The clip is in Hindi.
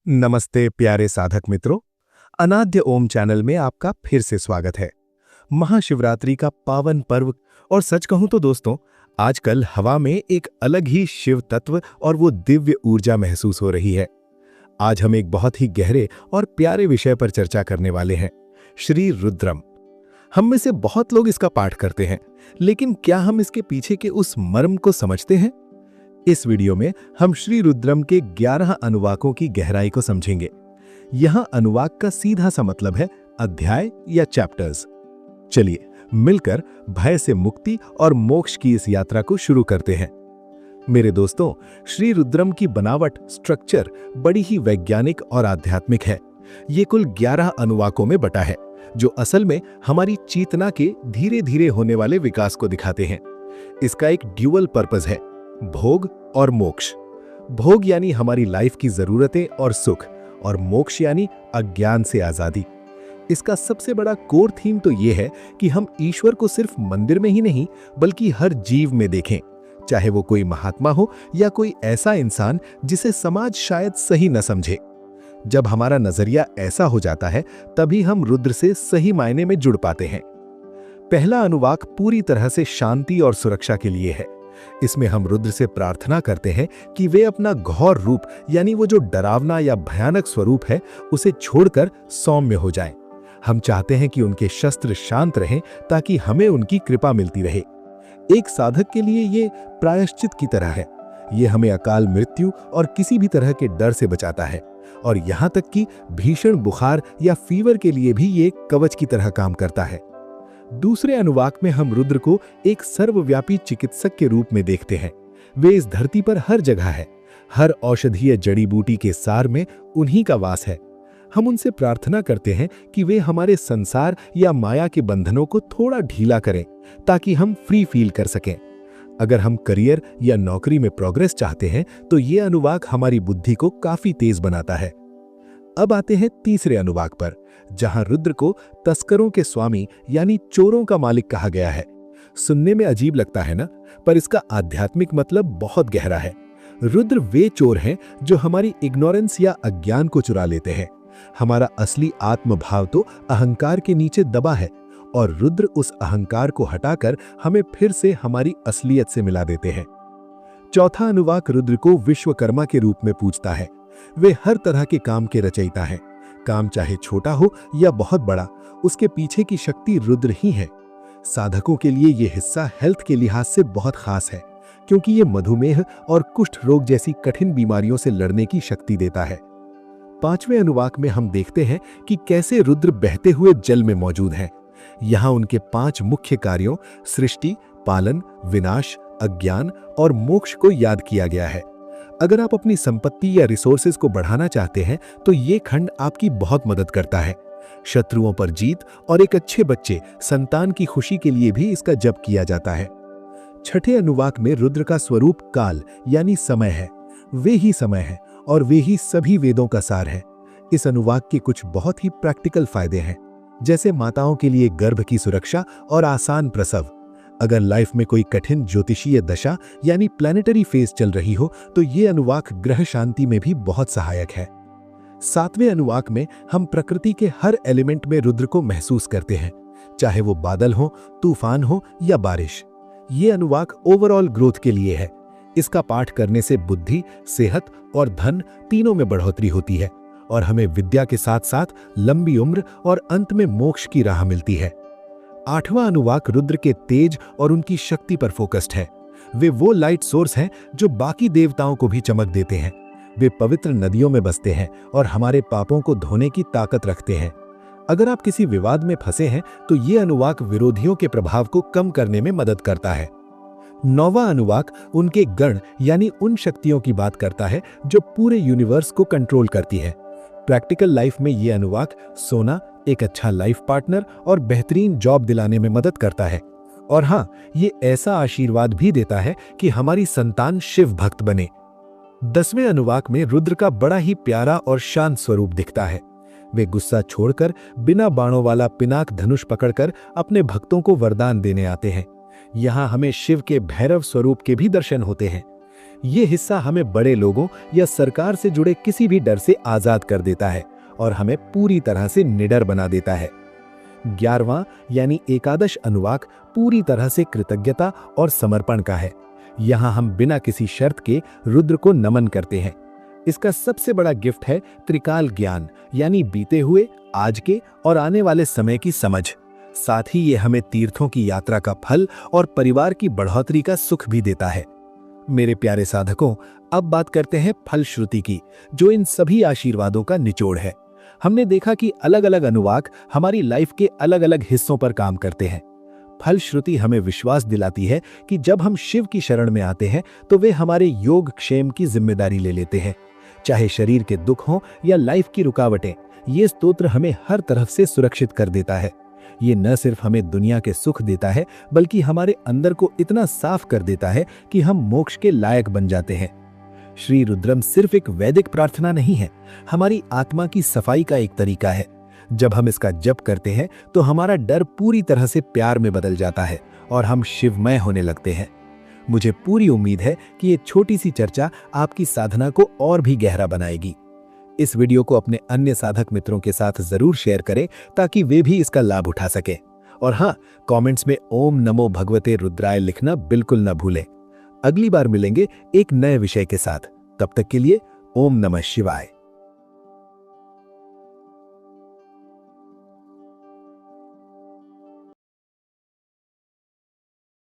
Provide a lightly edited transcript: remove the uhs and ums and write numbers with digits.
नमस्ते प्यारे साधक मित्रों। अनाद्य ओम चैनल में आपका फिर से स्वागत है। महाशिवरात्रि का पावन पर्व और सच कहूं तो दोस्तों, आजकल हवा में एक अलग ही शिव तत्व और वो दिव्य ऊर्जा महसूस हो रही है। आज हम एक बहुत ही गहरे और प्यारे विषय पर चर्चा करने वाले हैं, श्री रुद्रम। हम में से बहुत लोग इसका पाठ करते हैं, लेकिन क्या हम इसके पीछे के उस मर्म को समझते हैं? इस वीडियो में हम श्री रुद्रम के 11 अनुवाकों की गहराई को समझेंगे। यहाँ अनुवाक का सीधा सा मतलब है अध्याय या चैप्टर्स। चलिए मिलकर भय से मुक्ति और मोक्ष की इस यात्रा को शुरू करते हैं। मेरे दोस्तों, श्री रुद्रम की बनावट, स्ट्रक्चर बड़ी ही वैज्ञानिक और आध्यात्मिक है। ये कुल 11 अनुवाकों में बटा है, जो असल में हमारी चेतना के धीरे धीरे होने वाले विकास को दिखाते हैं। इसका एक ड्यूअल पर्पस है, भोग और मोक्ष। भोग यानी हमारी लाइफ की जरूरतें और सुख, और मोक्ष यानी अज्ञान से आजादी। इसका सबसे बड़ा कोर थीम तो यह है कि हम ईश्वर को सिर्फ मंदिर में ही नहीं, बल्कि हर जीव में देखें, चाहे वो कोई महात्मा हो या कोई ऐसा इंसान जिसे समाज शायद सही न समझे। जब हमारा नजरिया ऐसा हो जाता है, तभी हम रुद्र से सही मायने में जुड़ पाते हैं। पहला अनुवाक पूरी तरह से शांति और सुरक्षा के लिए है। इसमें हम रुद्र से प्रार्थना करते हैं कि वे अपना घोर रूप, यानी वो जो डरावना या भयानक स्वरूप है, उसे छोड़कर सौम्य हो जाएं। हम चाहते हैं कि उनके शस्त्र शांत रहें, ताकि हमें उनकी कृपा मिलती रहे। एक साधक के लिए ये प्रायश्चित की तरह है। ये हमें अकाल मृत्यु और किसी भी तरह के डर से बचाता है, और यहाँ तक कि भीषण बुखार या फीवर के लिए भी ये कवच की तरह काम करता है। दूसरे अनुवाक में हम रुद्र को एक सर्वव्यापी चिकित्सक के रूप में देखते हैं। वे इस धरती पर हर जगह है। हर औषधीय जड़ी बूटी के सार में उन्हीं का वास है। हम उनसे प्रार्थना करते हैं कि वे हमारे संसार या माया के बंधनों को थोड़ा ढीला करें, ताकि हम फ्री फील कर सकें। अगर हम करियर या नौकरी में प्रोग्रेस चाहते हैं, तो ये अनुवाक हमारी बुद्धि को काफी तेज बनाता है। अब आते हैं तीसरे अनुवाक पर, जहां रुद्र को तस्करों के स्वामी यानी चोरों का मालिक कहा गया है। सुनने में अजीब लगता है ना, पर इसका आध्यात्मिक मतलब बहुत गहरा है। रुद्र वे चोर हैं जो हमारी इग्नोरेंस या अज्ञान को चुरा लेते हैं। हमारा असली आत्मभाव तो अहंकार के नीचे दबा है, और रुद्र उस अहंकार को हटाकर हमें फिर से हमारी असलियत से मिला देते हैं। चौथा अनुवाक रुद्र को विश्वकर्मा के रूप में पूजता है। वे हर तरह के काम के रचयिता हैं। काम चाहे छोटा हो या बहुत बड़ा, उसके पीछे की शक्ति रुद्र ही है। साधकों के लिए यह हिस्सा हेल्थ के लिहाज से बहुत खास है, क्योंकि ये मधुमेह और कुष्ठ रोग जैसी कठिन बीमारियों से लड़ने की शक्ति देता है। पांचवें अनुवाक में हम देखते हैं कि कैसे रुद्र बहते हुए जल में मौजूद हैं। यहाँ उनके 5 मुख्य कार्यों, सृष्टि, पालन, विनाश, अज्ञान और मोक्ष को याद किया गया है। अगर आप अपनी संपत्ति या रिसोर्सेज को बढ़ाना चाहते हैं, तो ये खंड आपकी बहुत मदद करता है। शत्रुओं पर जीत और एक अच्छे बच्चे, संतान की खुशी के लिए भी इसका जप किया जाता है। छठे अनुवाक में रुद्र का स्वरूप काल यानी समय है। वे ही समय है, और वे ही सभी वेदों का सार है। इस अनुवाक के कुछ बहुत ही प्रैक्टिकल फायदे हैं, जैसे माताओं के लिए गर्भ की सुरक्षा और आसान प्रसव। अगर लाइफ में कोई कठिन ज्योतिषीय दशा यानी प्लैनेटरी फेज चल रही हो, तो ये अनुवाक ग्रह शांति में भी बहुत सहायक है। 7वें अनुवाक में हम प्रकृति के हर एलिमेंट में रुद्र को महसूस करते हैं, चाहे वो बादल हो, तूफान हो या बारिश। ये अनुवाक ओवरऑल ग्रोथ के लिए है। इसका पाठ करने से बुद्धि, सेहत और धन तीनों में बढ़ोतरी होती है, और हमें विद्या के साथ साथ लंबी उम्र और अंत में मोक्ष की राह मिलती है। 8वां अनुवाक रुद्र के तेज और उनकी शक्ति पर फोकस्ड है। वे वो लाइट सोर्स हैं जो बाकी देवताओं को भी चमक देते हैं। वे पवित्र नदियों में बसते हैं और हमारे पापों को धोने की ताकत रखते हैं। अगर आप किसी विवाद में फंसे हैं, तो ये अनुवाक विरोधियों के प्रभाव को कम करने में मदद करता है। 9वां अनुवाक उनके गण यानी उन शक्तियों की बात करता है जो पूरे यूनिवर्स को कंट्रोल करती है। प्रैक्टिकल लाइफ में ये अनुवाक सोना, एक अच्छा लाइफ पार्टनर और बेहतरीन जॉब दिलाने में मदद करता है। और हाँ, ये ऐसा आशीर्वाद भी देता है कि हमारी संतान शिव भक्त बने। 10वें अनुवाक में रुद्र का बड़ा ही प्यारा और शांत स्वरूप दिखता है। वे गुस्सा छोड़कर बिना बाणों वाला पिनाक धनुष पकड़कर अपने भक्तों को वरदान देने आते हैं। यहाँ हमें शिव के भैरव स्वरूप के भी दर्शन होते हैं। ये हिस्सा हमें बड़े लोगों या सरकार से जुड़े किसी भी डर से आजाद कर देता है और हमें पूरी तरह से निडर बना देता है। 11वां यानी एकादश अनुवाक पूरी तरह से कृतज्ञता और समर्पण का है। यहाँ हम बिना किसी शर्त के रुद्र को नमन करते हैं। इसका सबसे बड़ा गिफ्ट है त्रिकाल ज्ञान, यानी बीते हुए, आज के और आने वाले समय की समझ। साथ ही ये हमें तीर्थों की यात्रा का फल और परिवार की बढ़ोतरी का सुख भी देता है। मेरे प्यारे साधकों, अब बात करते हैं फलश्रुति की, जो इन सभी आशीर्वादों का निचोड़ है। हमने देखा कि अलग अलग अनुवाक हमारी लाइफ के अलग अलग हिस्सों पर काम करते हैं। फलश्रुति हमें विश्वास दिलाती है कि जब हम शिव की शरण में आते हैं तो वे हमारे योग क्षेम की जिम्मेदारी ले लेते हैं। चाहे शरीर के दुख हों या लाइफ की रुकावटें, ये स्तोत्र हमें हर तरफ से सुरक्षित कर देता है। ये न सिर्फ हमें दुनिया के सुख देता है, बल्कि हमारे अंदर को इतना साफ कर देता है कि हम मोक्ष के लायक बन जाते हैं। श्री रुद्रम सिर्फ एक वैदिक प्रार्थना नहीं है, हमारी आत्मा की सफाई का एक तरीका है। जब हम इसका जप करते हैं तो हमारा डर पूरी तरह से प्यार में बदल जाता है और हम शिवमय होने लगते हैं। मुझे पूरी उम्मीद है कि ये छोटी सी चर्चा आपकी साधना को और भी गहरा बनाएगी। इस वीडियो को अपने अन्य साधक मित्रों के साथ जरूर शेयर करें ताकि वे भी इसका लाभ उठा सकें। और हाँ, कमेंट्स में ओम नमो भगवते रुद्राय लिखना बिल्कुल न भूलें। अगली बार मिलेंगे एक नए विषय के साथ। तब तक के लिए ओम नमः शिवाय।